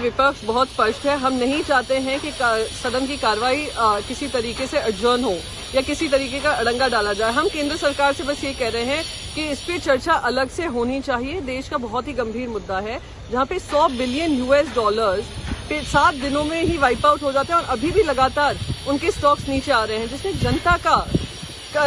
विपक्ष बहुत स्पष्ट है। हम नहीं चाहते हैं कि सदन की कार्रवाई किसी तरीके से अडजर्न हो या किसी तरीके का अड़ंगा डाला जाए। हम केंद्र सरकार से बस ये कह रहे हैं कि इस पे चर्चा अलग से होनी चाहिए। देश का बहुत ही गंभीर मुद्दा है जहां पे $100 बिलियन पे 7 दिनों में ही वाइप आउट हो जाते हैं और अभी भी लगातार उनके स्टॉक्स नीचे आ रहे हैं, जिसमें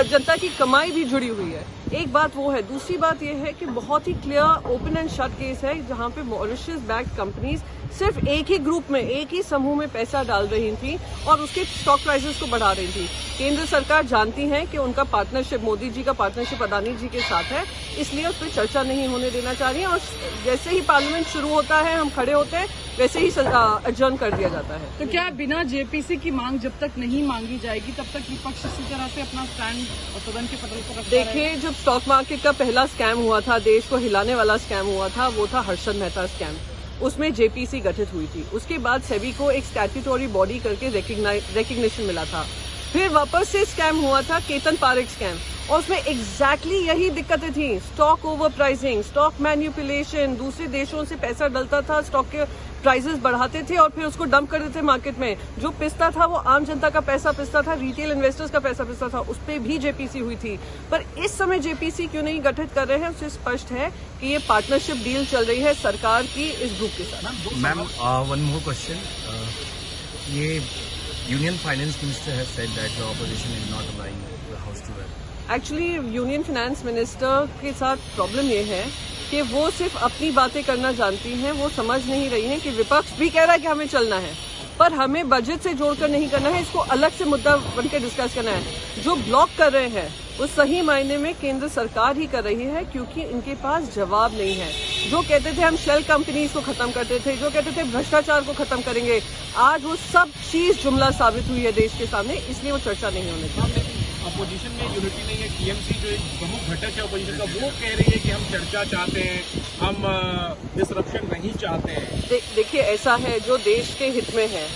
जनता की कमाई भी जुड़ी हुई है। एक बात वो है। दूसरी बात ये है कि बहुत ही clear open and shut case है जहां पे मॉरिशस बैक्ड कंपनीज सिर्फ एक ही ग्रुप में, एक ही समूह में पैसा डाल रही थी और उसके स्टॉक प्राइसेस को बढ़ा रही थी। केंद्र सरकार जानती है कि उनका पार्टनरशिप, मोदी जी का पार्टनरशिप अदानी जी के साथ है, इसलिए उस पर चर्चा नहीं होने देना चाह रही है। और जैसे ही पार्लियामेंट शुरू होता है, हम खड़े होते हैं, वैसे ही अडजर्न कर दिया जाता है। तो क्या बिना जेपीसी की मांग जब तक नहीं मांगी जाएगी तब तक विपक्ष इसी तरह से अपना स्टैंड सदन के पटल पर रखता रहेगा? देखिए, जब स्टॉक मार्केट का पहला स्कैम हुआ था, देश को हिलाने वाला स्कैम हुआ था, वो था हर्षद मेहता स्कैम। उसमें जेपीसी गठित हुई थी। उसके बाद सेबी को एक स्टैट्यूटरी बॉडी करके रिकग्निशन मिला था। फिर वापस से स्कैम हुआ था केतन पारेख स्कैम, और उसमें एग्जैक्टली यही दिक्कतें थी। Stock over pricing, stock manipulation, दूसरे देशों से पैसा डलता था, स्टॉक के प्राइसेस बढ़ाते थे और फिर उसको डंप कर देते मार्केट में। जो पिसता था वो आम जनता का पैसा पिसता था, रिटेल इन्वेस्टर्स का पैसा पिसता था। उस पर भी जेपीसी हुई थी। पर इस समय जेपीसी क्यों नहीं गठित कर रहे हैं, उससे स्पष्ट है कि ये पार्टनरशिप डील चल रही है सरकार की इस ग्रुप के साथ। Ma'am, one more question. ये union finance minister has said that the opposition is not allowing the house to work. Actually union finance minister के साथ प्रॉब्लम ये है कि वो सिर्फ अपनी बातें करना जानती हैं। वो समझ नहीं रही हैं कि विपक्ष भी कह रहा है कि हमें चलना है, पर हमें बजट से जोड़कर नहीं करना है, इसको अलग से मुद्दा बनकर डिस्कस करना है। जो ब्लॉक कर रहे हैं वो सही मायने में केंद्र सरकार ही कर रही है, क्योंकि इनके पास जवाब नहीं है। जो कहते थे हम शेल कंपनीज को खत्म करते थे, जो कहते थे भ्रष्टाचार को खत्म करेंगे, आज वो सब चीज जुमला साबित हुई है देश के सामने, इसलिए वो चर्चा नहीं होने चाहिए। अपोजिशन में यूनिटी नहीं है। टीएमसी जो एक प्रमुख घटक है अपोजिशन का, वो कह रही है कि हम चर्चा चाहते हैं, हम डिसरप्शन नहीं चाहते हैं। देखिए, ऐसा है जो देश के हित में है,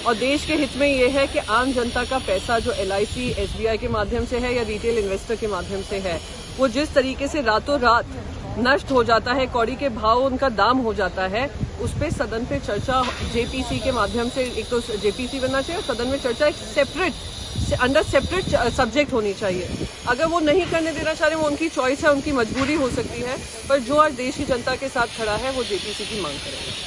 और देश के हित में ये है कि आम जनता का पैसा जो LIC, SBI के माध्यम से है या रिटेल इन्वेस्टर के माध्यम से है, वो जिस तरीके से रातों रात नष्ट हो जाता है, कौड़ी के भाव उनका दाम हो जाता है, उस पर सदन पे चर्चा जेपीसी के माध्यम से, एक तो जेपीसी बनना चाहिए और सदन में चर्चा एक सेपरेट सब्जेक्ट होनी चाहिए। अगर वो नहीं करने देना चाह रहे, वो उनकी चॉइस है, उनकी मजबूरी हो सकती है, पर जो आज देश की जनता के साथ खड़ा है वो जेपीसी की मांग करेगा।